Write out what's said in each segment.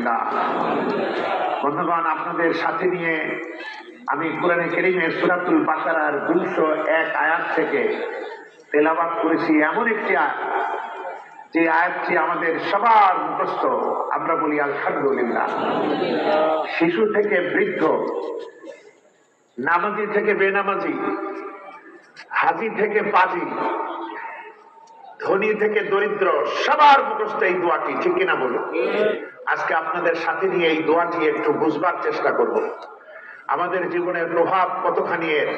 আলহামদুলিল্লাহ। বন্ধুগণ, আপনাদের সাথে নিয়ে আমি কোরআনে কারীমের সূরাতুল বাকারার 201 আয়াত থেকে তেলাওয়াত করেছি এমন একটি আয়াত, যে আয়াতটি আমাদের সবার মুখস্থ। আমরা বলি আলহামদুলিল্লাহ। শিশু থেকে বৃদ্ধ, নামাজি থেকে বেনামাজি, হাজি থেকে পাজি, ধনী থেকে দরিদ্র, সবার মুখস্থ এই দোয়াটি, ঠিক কিনা বলো? আজকে আপনাদের সাথে নিয়ে এই দোয়াটি একটু বুঝবার চেষ্টা করব। আমাদের জীবনের প্রভাব কতখানি এর,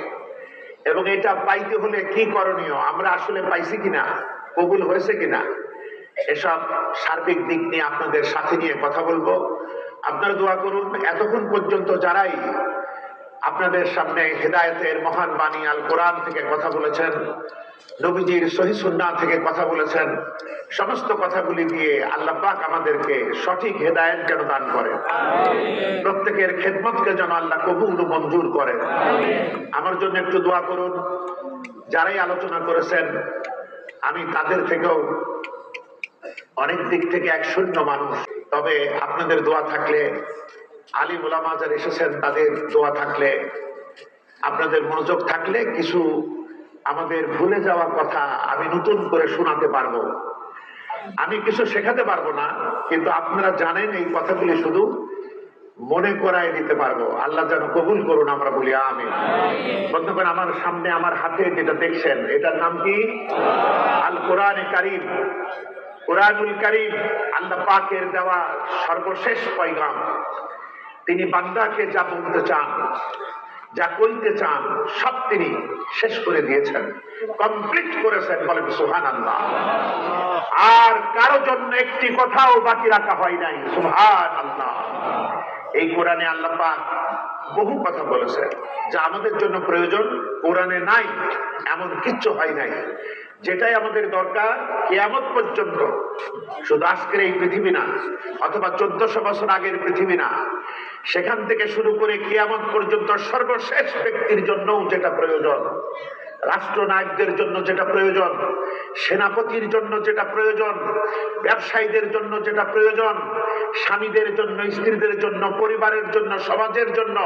এবং এটা পাইতে হলে কি করণীয়, আমরা আসলে পাইছি কিনা, কবুল হয়েছে কিনা, এসব সার্বিক দিক নিয়ে আপনাদের সাথে নিয়ে কথা বলবো। আপনারা দোয়া করুন। এতক্ষণ পর্যন্ত যারাই আপনাদের সামনে হেদায়েতের মহান বাণী আল কোরআন থেকে কথা বলেছেন, নবীজির সহিহ সুন্নাহ থেকে কথা বলেছেন, সমস্ত কথাগুলি দিয়ে আল্লাহ পাক আমাদেরকে সঠিক হেদায়েত যেন দান করেন, প্রত্যেকের খেদমতকে যেন আল্লাহ কবুল ও মঞ্জুর করেন। আমার জন্য একটু দোয়া করুন। যারাই আলোচনা করেছেন, আমি তাদের থেকেও অনেক দিক থেকে এক শূন্য মানুষ, তবে আপনাদের দোয়া থাকলে, আলিম উলামা যারা এসেছেন তাদের দোয়া থাকলে, আপনাদের মনোযোগ থাকলে কিছু আমাদের ভুলে যাওয়া কথা আমি নতুন করে শোনাতে পারবো। আমি কিছু শেখাতে পারবো না, কিন্তু আপনারা জানেন এই কথাগুলি শুধু মনে করায় দিতে পারবো। আল্লাহ যেন কবুল করুন, আমরা বলি আমিন। বন্ধুগণ, আমার সামনে আমার হাতে যেটা দেখছেন, এটার নাম কি? আল কোরআনে কারীম। কোরআনুল কারীম আল্লাহ পাকের দেওয়া সর্বশেষ পয়গাম। তিনি বান্দাকে যা বলতে চান, যা কইতে চান, সব তিনি শেষ করে দিয়েছেন, কমপ্লিট করেছেন। বলেন সুবহানাল্লাহ। আর কারো জন্য একটি কথাও বাকি রাখা হয় নাই। সুবহানাল্লাহ। এই কোরআনে আল্লাহ পাক বহু কথা বলেছেন যা আমাদের জন্য প্রয়োজন। কোরআনে নাই এমন কিচ্ছু হয় নাই। যেটাই আমাদের দরকার কিয়ামত পর্যন্ত, শুধু আজকের এই পৃথিবী না, অথবা 1400 বছর আগের পৃথিবী না, সেখান থেকে শুরু করে কিয়ামত পর্যন্ত সর্বশেষ ব্যক্তির জন্য যেটা প্রয়োজন, রাষ্ট্রনায়কদের জন্য যেটা প্রয়োজন, সেনাপতির জন্য যেটা প্রয়োজন, ব্যবসায়ীদের জন্য যেটা প্রয়োজন, স্বামীদের জন্য, স্ত্রীদের জন্য, পরিবারের জন্য, সমাজের জন্য,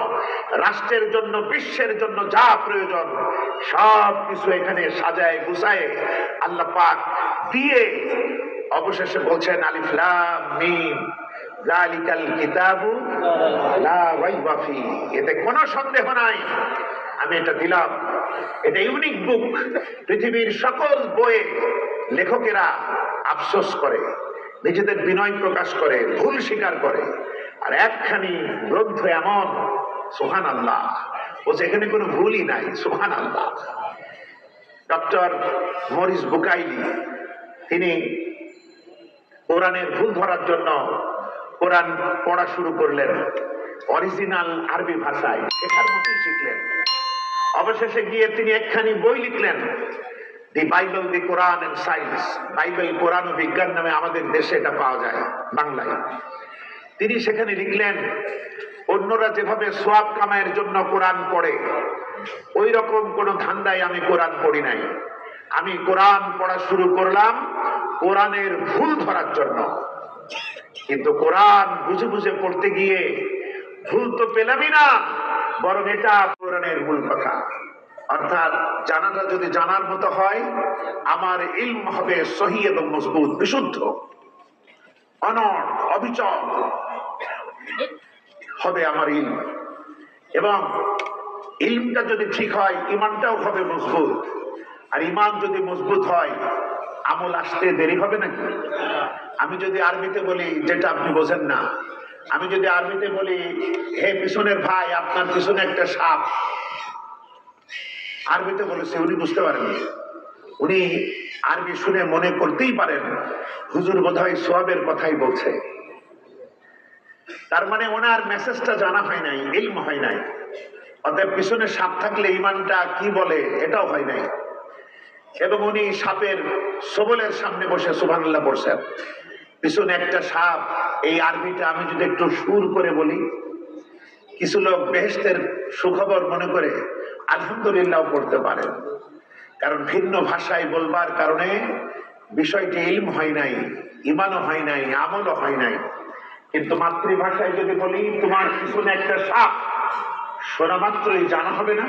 রাষ্ট্রের জন্য, বিশ্বের জন্য যা প্রয়োজন, সব কিছু এখানে সাজায় গুছায় আল্লাহ পাক দিয়ে অবশেষে বলছেন আলিফ লাম মিম যালিকাল কিতাবু লা রাইবা ফি। এতে কোনো সন্দেহ নাই, আমি এটা দিলাম। এটা ইউনিক বুক। পৃথিবীর সকল বইয়ে লেখকেরা আফসোস করে, নিজেদের বিনয় প্রকাশ করে, ভুল স্বীকার করে, আর একখানি গ্রন্থ এমন, সুবহানাল্লাহ, বলছে এখানে কোনো ভুলই নাই। সুবহানাল্লাহ। ডক্টর মরিস বুকাইলি, তিনি কোরআনের ভুল ধরার জন্য কোরআন পড়া শুরু করলেন, অরিজিনাল আরবি ভাষায় শেখার মতোই শিখলেন। অবশেষে গিয়ে তিনি একখানি বই লিখলেন, the Bible, the Quran and science. Bible, Quran ও বিজ্ঞান নামে আমাদের দেশে এটা পাওয়া যায় বাংলায়। তিনি সেখানে লিখলেন, অন্যরা যেভাবে সোয়াব কামাইয়ের জন্য কোরআন পড়ে, ওই রকম কোন ধান্দায় আমি কোরআন পড়ি নাই। আমি কোরআন পড়া শুরু করলাম কোরআনের ভুল ধরার জন্য। কিন্তু কোরআন বুঝে বুঝে পড়তে গিয়ে ভুল তো পেলামই না, বরং এটা কোরআনের মূল কথা। অর্থাৎ জানাটা যদি জানার মতো হয়, আমার ইলম হবে সহি এবং মজবুত, বিশুদ্ধ, অনড়, অবিচল হবে আমার ইলম। এবং ইলমটা যদি ঠিক হয়, ইমানটাও হবে মজবুত। আর ইমান যদি মজবুত হয়, আমল আসতে দেরি হবে নাকি? আমি যদি আরবিতে বলি, যেটা আপনি বোঝেন না, আমি যদি আরবিতে বলি, হে পিছনের ভাই, আপনার পিছনে একটা সাপ, আরবিতে বলেছে, উনি বুঝতে পারেন, উনি আরবি শুনে মনে করতেই পারেন হুজুর বোধহয় সোয়াবের কথাই বলছে। তার মানে ওনার মেসেজটা জানা হয় নাই, ইলম হয় নাই। অতএব পিছনে সাপ থাকলে ইমানটা কি বলে এটাও হয় নাই। এবং উনি সাপের সবলের সামনে বসে সুবহানাল্লাহ পড়ছেন। পিছনে একটা সাপ, এই আরবিটা আমি যদি একটু সুর করে বলি, কিছু লোক বেহেশতের সুখবর মনে করে আলহামদুলিল্লাহ পড়তে পারেন, কারণ ভিন্ন ভাষায় বলবার কারণে বিষয়টি ইলম হয় নাই, ইমানও হয় নাই, আমলও হয় নাই। কিন্তু মাতৃভাষায় যদি বলি তোমার পিছনে একটা সাপ, শোনা মাত্রই জানা হবে না?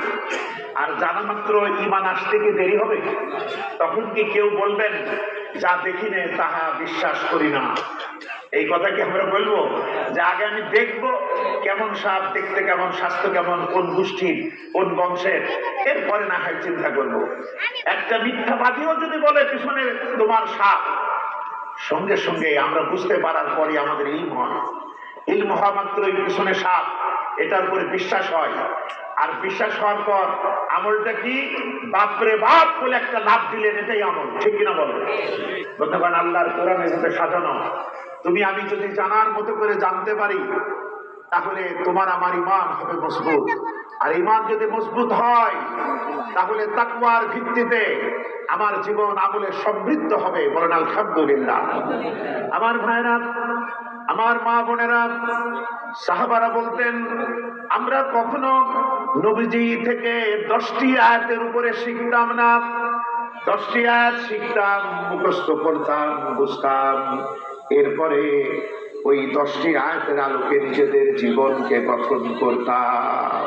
আর জানা মাত্র ইমান আসতে কি দেরি হবে? তখন কি কেউ বলবেন যা দেখি নে তাহা বিশ্বাস করি না? এই কথা কি আমরা বলবো যে আগে আমি দেখবো কেমন সাপ, দেখতে কেমন, স্বাস্থ্য কেমন, কোন গোষ্ঠীর, কোন বংশের, এরপরে না হয় চিন্তা করবো? একটা মিথ্যাবাদীও যদি বলে পিছনে তোমার সাপ, সঙ্গে সঙ্গে আমরা বুঝতে পারার পরে আমাদের ইলম হয়। ইলম হওয়া মাত্রই পিছনে সাপ, এটার উপরে বিশ্বাস হয়। আর বিশ্বাস হওয়ার পর আমলটা কি? বাপরে বাপ বলে একটা লাভ দিলেন, এটাই আমল, ঠিক কিনা বলো? বন্ধুগণ, আল্লাহর কোরআনের মধ্যে সাজানো তুমি আমি যদি জানার মতো করে জানতে পারি, তাহলে তোমার আমার ইমান হবে মজবুত। আর ইমান যদি মজবুত হয়, তাহলে তাকওয়ার ভিত্তিতে আমার জীবন আমলে সমৃদ্ধ হবে। বলেন আলহামদুলিল্লাহ। আমার ভাইরা, আমার মা বোনেরা, সাহাবারা বলতেন আমরা কখনো নবীজি থেকে 10টি আয়াতের উপরে শিখতাম না। 10টি আয়াত শিখতাম, মুখস্থ করতাম, বুঝতাম, এরপরে ওই 10টি আয়াতের আলোকে নিজেদের জীবনকে গঠন করতাম।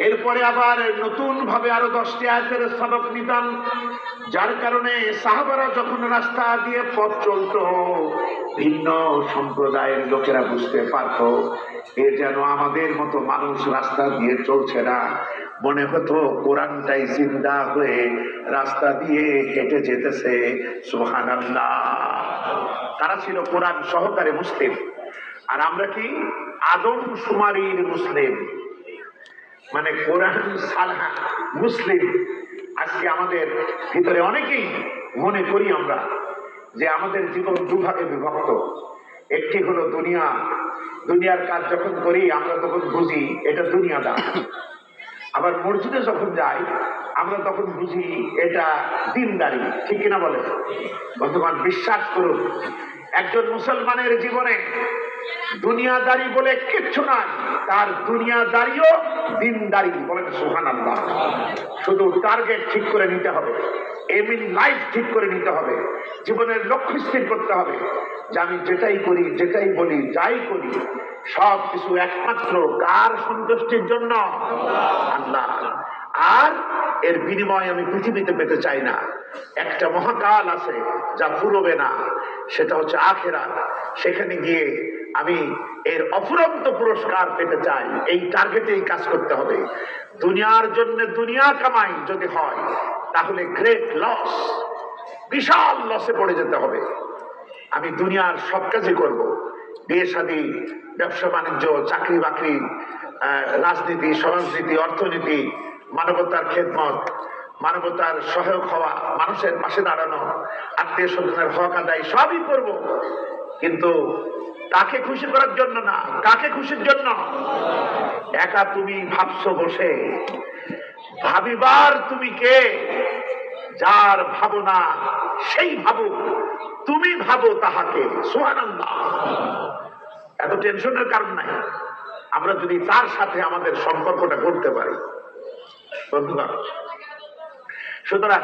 এরপরে আবার নতুন ভাবে আরো 10টি আয়াতের সবক নিতাম, যার কারণে সাহাবারা যখন রাস্তা দিয়ে পথ চলতো, ভিন্ন সম্প্রদায়ের লোকেরা বুঝতে পারত এ যেন আমাদের মতো মানুষ রাস্তা দিয়ে চলছে না, মনে হতো কোরআনটাই জিন্দা হয়ে রাস্তা দিয়ে হেঁটে যেতেছে। সুবহানাল্লাহ। তারা ছিল কোরআন সহকারে মুসলিম, আর আমরা কি আদম শুমারির মুসলিম, মানে কোরআন সালহা মুসলিম। আজকে আমাদের ভিতরে অনেকেই মনে করি আমরা যে আমাদের জীবন দুভাগে বিভক্ত। একটি হলো দুনিয়া, দুনিয়ার কাজ যখন করি আমরা তখন বুঝি এটা দুনিয়াদার। আবার মসজিদে যখন যাই আমরা তখন বুঝি এটা দিনদারি, ঠিক কিনা বলে? বন্ধুগণ, বিশ্বাস করুন, একজন মুসলমানের জীবনে দুনিয়াদারি বলে কিচ্ছু নাই, তার দুনিয়াদারিও দিনদারি। বলেন সুবহানাল্লাহ। শুধু টার্গেট ঠিক করে নিতে হবে, এম ইন লাইফ ঠিক করে নিতে হবে, জীবনের লক্ষ্য স্থির করতে হবে যে আমি যেটাই করি, যেটাই বলি, যাই করি, সব কিছু একমাত্র কার সন্তুষ্টির জন্য? আল্লাহ। আর এর বিনিময় আমি পৃথিবীতে পেতে চাই না। একটা মহাকাল আছে যা ফুরবে না, সেটা হচ্ছে আখিরাত। সেখানে গিয়ে আমি এর অফুরন্ত পুরস্কার পেতে চাই। এই টার্গেটেই কাজ করতে হবে। দুনিয়ার জন্য দুনিয়া কামাই যদি হয়, তাহলে গ্রেট লস, বিশাল লসে পড়ে যেতে হবে। আমি দুনিয়ার সব কাজই করব, বিয়ে শাদী, ব্যবসা বাণিজ্য, চাকরি বাকরি, রাজনীতি, সমাজনীতি, অর্থনীতি, মানবতার খেদমত, মানবতার সহায়ক হওয়া, মানুষের পাশে দাঁড়ানো, আত্মীয় স্বজনের হক আদায়, সবই করব, কিন্তু কাকে খুশি করার জন্য না। কাকে খুশির জন্য? একা তুমি ভাবছো বসে, ভাবিবার তুমি কে? যার ভাবনা সেই ভাবুক, তুমি ভাবো তাহাকে। সুবহানাল্লাহ। এত টেনশনের কারণ নাই, আমরা যদি তার সাথে আমাদের সম্পর্কটা করতে পারি। বন্ধুরা, সুতরাং